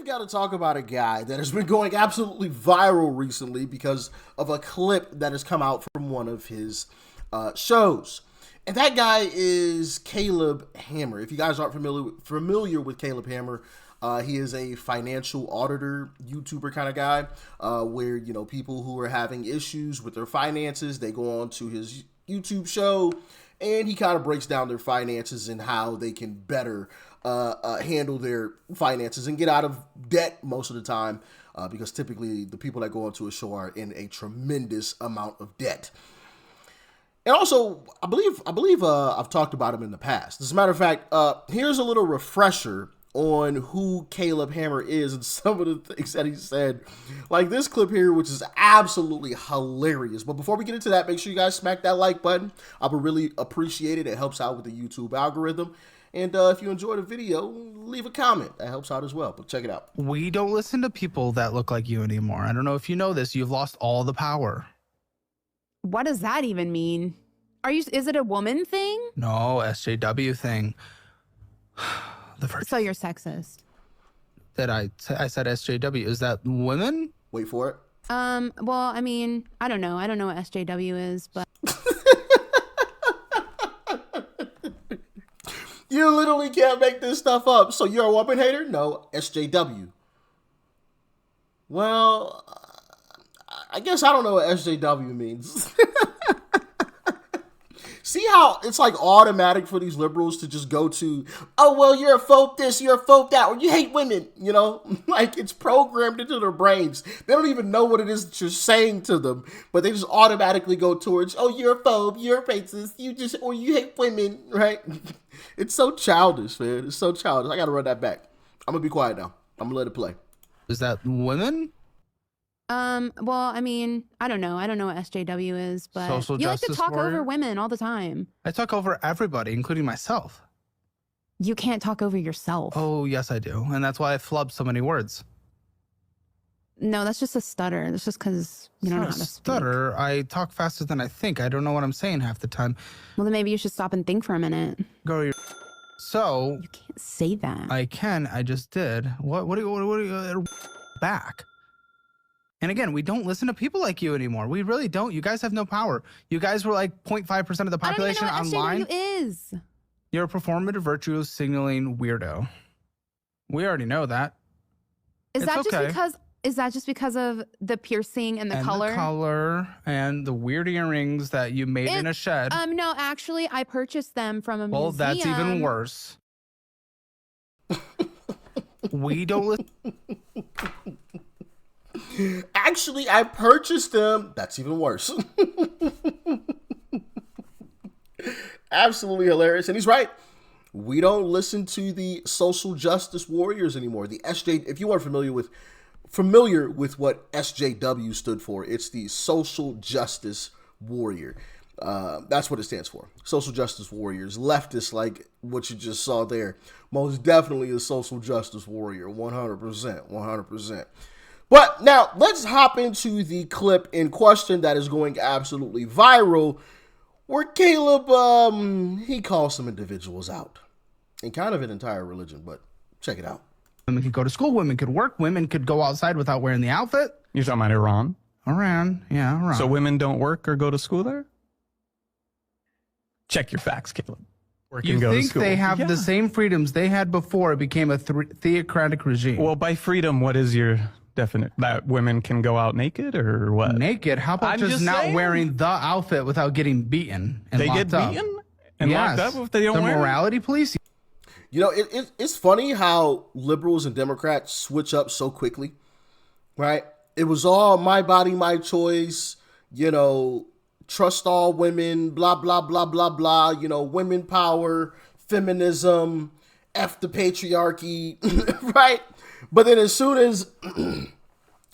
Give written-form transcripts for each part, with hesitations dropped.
we've got to talk about a guy that has been going absolutely viral recently because of a clip that has come out from one of his shows. And that guy is Caleb Hammer. If you guys aren't familiar with Caleb Hammer, he is a financial auditor, YouTuber kind of guy, where, you know, people who are having issues with their finances, they go on to his YouTube show, and he kind of breaks down their finances and how they can better handle their finances and get out of debt most of the time, because typically the people that go onto a show are in a tremendous amount of debt. And also, I believe I've talked about him in the past. As a matter of fact, here's a little refresher on who Caleb Hammer is and some of the things that he said. Like this clip here, which is absolutely hilarious. But before we get into that, make sure you guys smack that like button. I would really appreciate it. It helps out with the YouTube algorithm. And if you enjoyed the video, leave a comment. That helps out as well. But check it out. We don't listen to people that look like you anymore. I don't know if you know this. You've lost all the power. What does that even mean? Is it a woman thing? No, SJW thing. So you're sexist. I said SJW. Is that women? Wait for it. Well, I mean, I don't know. I don't know what SJW is, but You literally can't make this stuff up. So you're a woman hater? No, SJW. Well, I guess I don't know what SJW means. See how it's like automatic for these liberals to just go to, oh, well, you're a phobe this, you're a phobe that, or you hate women, you know? Like it's programmed into their brains. They don't even know what it is that you're saying to them, but they just automatically go towards, oh, you're a phobe, you're a racist, or you hate women, right? It's so childish, man. It's so childish. I got to run that back. I'm going to be quiet now. I'm going to let it play. Is that women? well, I mean, I don't know. I don't know what SJW is, but Social you like to justice talk warrior? over women all the time. I talk over everybody, including myself. You can't talk over yourself. Oh, yes, I do. And that's why I flub so many words. No, that's just a stutter. That's just because you don't know how to speak. Stutter. I talk faster than I think. I don't know what I'm saying half the time. Well, then maybe you should stop and think for a minute. Go to your... So... You can't say that. I can. I just did. What do you... Back. And again, we don't listen to people like you anymore. We really don't. You guys have no power. You guys were like 0.5% of the population I don't even know what online. SJW is. You're a performative virtue signaling weirdo. We already know that. Is that just because of the piercing and the color? The color and the weird earrings that you made in a shed. No, actually, I purchased them from a museum. Well, that's even worse. We don't listen. Actually, I purchased them. That's even worse. Absolutely hilarious. And he's right. We don't listen to the social justice warriors anymore. The SJ, if you aren't familiar with what SJW stood for, it's the social justice warrior. That's what it stands for. Social justice warriors. Leftists, like what you just saw there. Most definitely a social justice warrior. 100%. 100%. But now let's hop into the clip in question that is going absolutely viral, where Caleb, he calls some individuals out, and kind of an entire religion, but check it out. Women could go to school, women could work, women could go outside without wearing the outfit. You're talking about Iran? Iran, yeah, Iran. So women don't work or go to school there? Check your facts, Caleb. Work You and go to think school. they have Yeah. the same freedoms they had before it became a theocratic regime? Well, by freedom, what is your definite? That women can go out naked or what? Naked? How about I'm just just not saying. wearing the outfit without getting beaten and They locked get up? beaten and locked up if they don't the wear it? morality police. You know, it's funny how liberals and Democrats switch up so quickly, right? It was all my body, my choice, you know, trust all women, blah, blah, blah, blah, blah, you know, women power, feminism, F the patriarchy, right? But then as soon as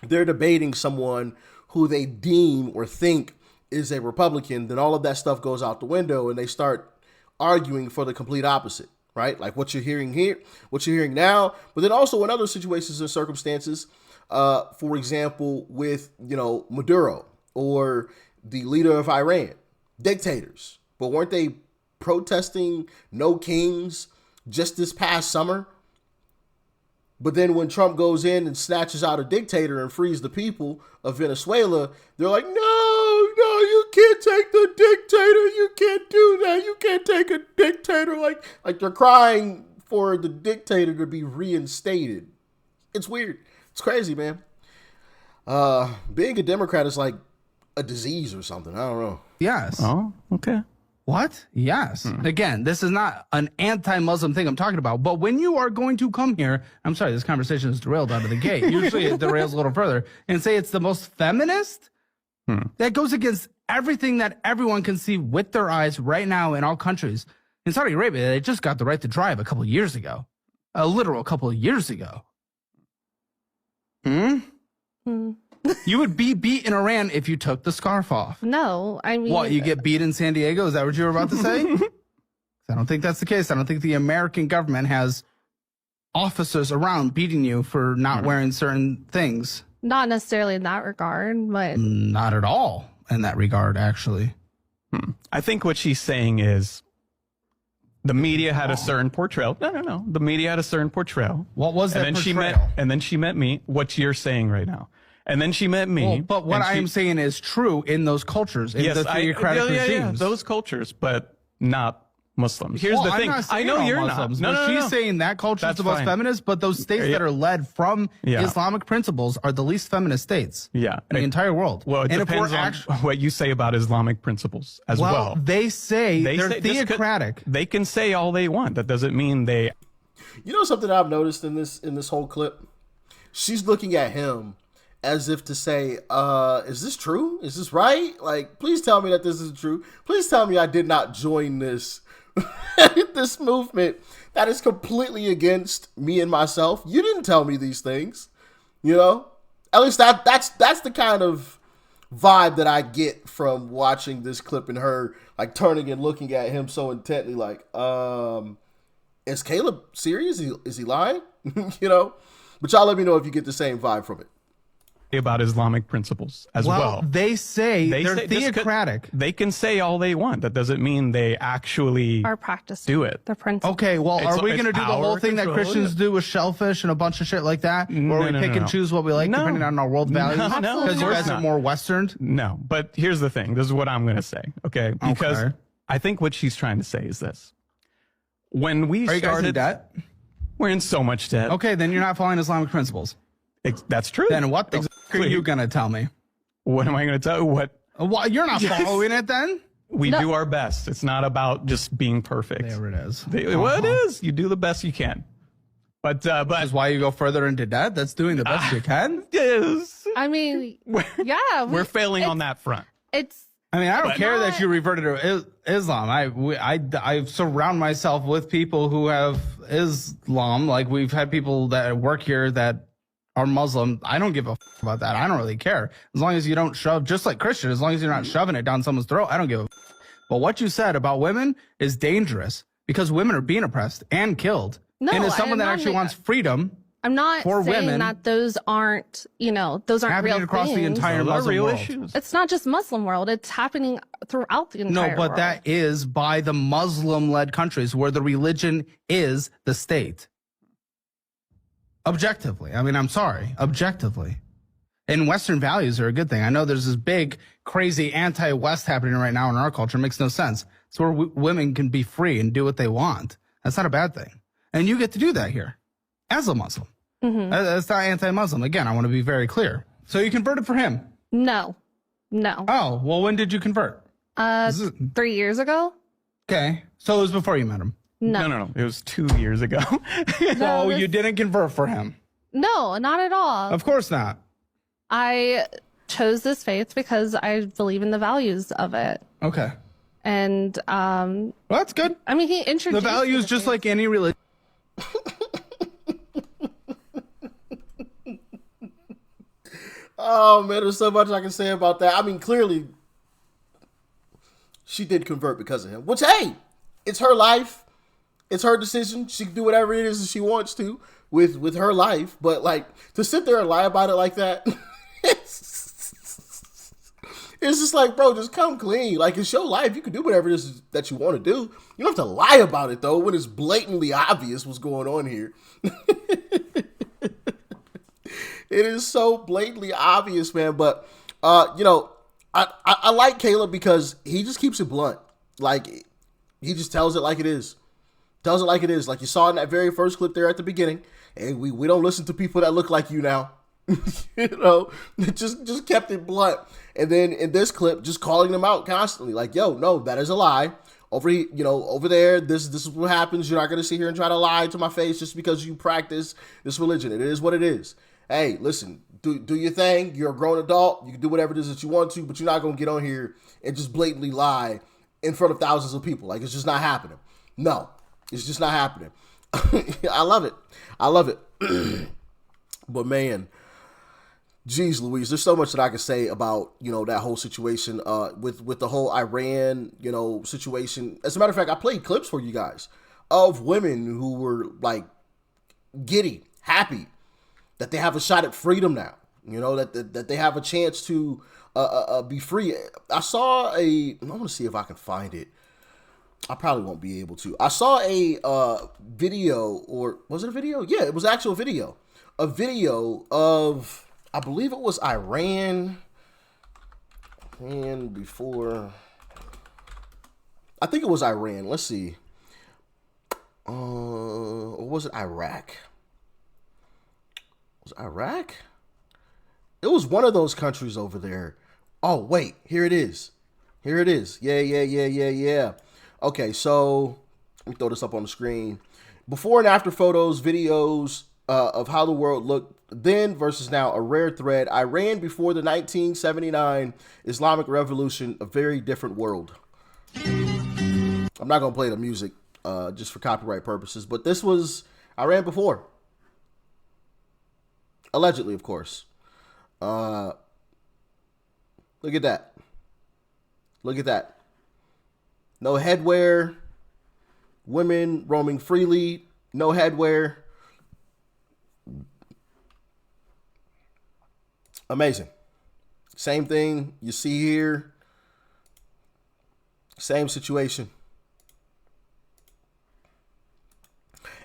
they're debating someone who they deem or think is a Republican, then all of that stuff goes out the window and they start arguing for the complete opposite, right? Like what you're hearing here, what you're hearing now, but then also in other situations and circumstances, for example, with, you know, Maduro or the leader of Iran, dictators, but weren't they protesting no kings just this past summer? But then when Trump goes in and snatches out a dictator and frees the people of Venezuela, they're like, no, you can't take the dictator. You can't do that. You can't take a dictator. Like they're crying for the dictator to be reinstated. It's weird. It's crazy, man. Being a Democrat is like a disease or something. I don't know. Yes. Oh, okay. What? Yes. Again, this is not an anti-Muslim thing I'm talking about, but when you are going to come here, I'm sorry, this conversation is derailed out of the gate. Usually it derails a little further and say it's the most feminist. That goes against everything that everyone can see with their eyes right now in all countries. In Saudi Arabia, they just got the right to drive a couple of years ago. A literal couple of years ago. You would be beat in Iran if you took the scarf off. No, I mean... What, you get beat in San Diego? Is that what you were about to say? I don't think that's the case. I don't think the American government has officers around beating you for not wearing certain things. Not necessarily in that regard, but... Not at all in that regard, actually. I think what she's saying is the media had a certain portrayal. No. The media had a certain portrayal. What was that portrayal? And then she met me, what you're saying right now. And then she met me. Well, but what I am saying is true in those cultures, in the theocratic regimes. Yeah, those cultures, but not Muslims. Here's the thing. I know you're Muslims, not. No, she's saying that culture is the most feminist, but those states that are led from Islamic principles are the least feminist states in the entire world. Well, it depends on what you say about Islamic principles as well. Well, they say they're theocratic. They can say all they want. That doesn't mean they... You know something I've noticed in this whole clip? She's looking at him as if to say, is this true? Is this right? Like, please tell me that this is true. Please tell me I did not join this this movement that is completely against me and myself. You didn't tell me these things. You know? At least that's the kind of vibe that I get from watching this clip and her like turning and looking at him so intently like, is Caleb serious? Is he lying? You know? But y'all let me know if you get the same vibe from it. About Islamic principles as well. They say they're theocratic. They can say all they want. That doesn't mean they actually are practicing do it. The principle. Okay, well, are we going to do the whole thing that Christians do with shellfish and a bunch of shit like that? Where we pick and choose what we like depending on our world values? No, because you guys are more Westerned? No, but here's the thing. This is what I'm going to say, okay? Because I think what she's trying to say is this. When we started... Are you guys in debt? We're in so much debt. Okay, then you're not following Islamic principles. That's true. Then what the f are you going to tell me? What am I going to tell you? What? You're not following it then? We do our best. It's not about just being perfect. There it is. Well, it is. You do the best you can. But is why you go further into debt? That's doing the best you can? Yes. I mean, we're failing on that front. I mean, I don't care that you reverted to Islam. I surround myself with people who have Islam. Like, we've had people that work here that are Muslim. I don't give a f about that. I don't really care. As long as you don't shove, just like Christian, as long as you're not shoving it down someone's throat, I don't give a f. But what you said about women is dangerous because women are being oppressed and killed. No, and as someone that actually wants freedom, I'm not saying women, that those aren't, those aren't real across things. The entire Muslim world. Issues. It's not just Muslim world. It's happening throughout the entire world. No, but that is by the Muslim-led countries where the religion is the state. Objectively. I mean, I'm sorry. Objectively. And Western values are a good thing. I know there's this big, crazy anti-West happening right now in our culture. It makes no sense. It's where women can be free and do what they want. That's not a bad thing. And you get to do that here as a Muslim. That's not anti-Muslim. Again, I want to be very clear. So you converted for him? No. Oh, well, when did you convert? 3 years ago. Okay. So it was before you met him? No. It was 2 years ago. No, you didn't convert for him? No, not at all. Of course not. I chose this faith because I believe in the values of it. Okay. And well, that's good. I mean, he introduced the values just like any religion. Oh man, there's so much I can say about that. I mean, clearly she did convert because of him, which, hey, it's her life. It's her decision. She can do whatever it is that she wants to with her life. But like, to sit there and lie about it like that, it's just like, bro, just come clean. Like, it's your life. You can do whatever it is that you want to do. You don't have to lie about it though when it's blatantly obvious what's going on here. It is so blatantly obvious, man. But I like Caleb because he just keeps it blunt. Like, he just tells it like it is. Tells it like it is. Like you saw in that very first clip there at the beginning. Hey, we don't listen to people that look like you now. Just kept it blunt. And then in this clip, just calling them out constantly. Like, yo, no, that is a lie. Over there, this is what happens. You're not going to sit here and try to lie to my face just because you practice this religion. It is what it is. Hey, listen, do your thing. You're a grown adult. You can do whatever it is that you want to, but you're not going to get on here and just blatantly lie in front of thousands of people. Like, it's just not happening. No, it's just not happening. I love it. I love it. But man, geez Louise, there's so much that I could say about, that whole situation with the whole Iran, situation. As a matter of fact, I played clips for you guys of women who were like giddy, happy that they have a shot at freedom now, that they have a chance to be free. I saw I want to see if I can find it. I probably won't be able to. I saw a video, or was it a video? Yeah, it was actual video. A video of, I believe it was Iran. And before, I think it was Iran. Let's see. Or was it Iraq? Was it Iraq? It was one of those countries over there. Oh, wait. Here it is. Here it is. Yeah. Okay, so let me throw this up on the screen. Before and after photos, videos of how the world looked then versus now, a rare thread. Iran before the 1979 Islamic Revolution, a very different world. I'm not going to play the music just for copyright purposes, but this was Iran before. Allegedly, of course. Look at that. Look at that. No headwear. Women roaming freely. No headwear. Amazing. Same thing you see here. Same situation.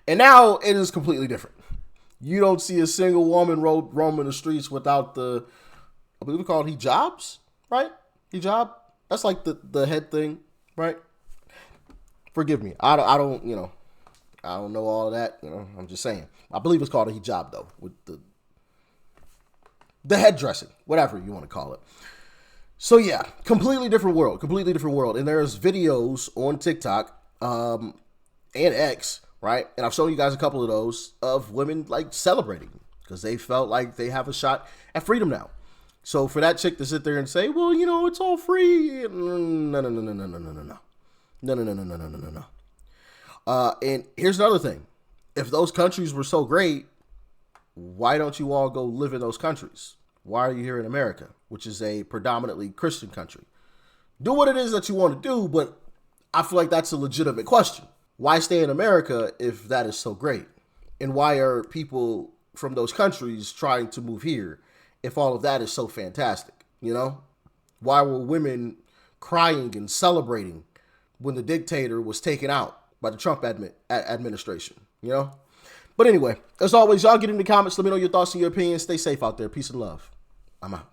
And now it is completely different. You don't see a single woman roaming the streets without the, I believe we call it hijabs, right? Hijab. That's like the head thing, right? Forgive me. I don't know all of that. I'm just saying. I believe it's called a hijab though, with the head dressing, whatever you want to call it. So yeah, completely different world. And there's videos on TikTok and X, right? And I've shown you guys a couple of those of women like celebrating because they felt like they have a shot at freedom now. So for that chick to sit there and say, well, it's all free. No. And here's another thing. If those countries were so great, why don't you all go live in those countries? Why are you here in America, which is a predominantly Christian country? Do what it is that you want to do, but I feel like that's a legitimate question. Why stay in America if that is so great? And why are people from those countries trying to move here if all of that is so fantastic? Why were women crying and celebrating when the dictator was taken out by the Trump administration? But anyway, as always, y'all get in the comments. Let me know your thoughts and your opinions. Stay safe out there. Peace and love. I'm out.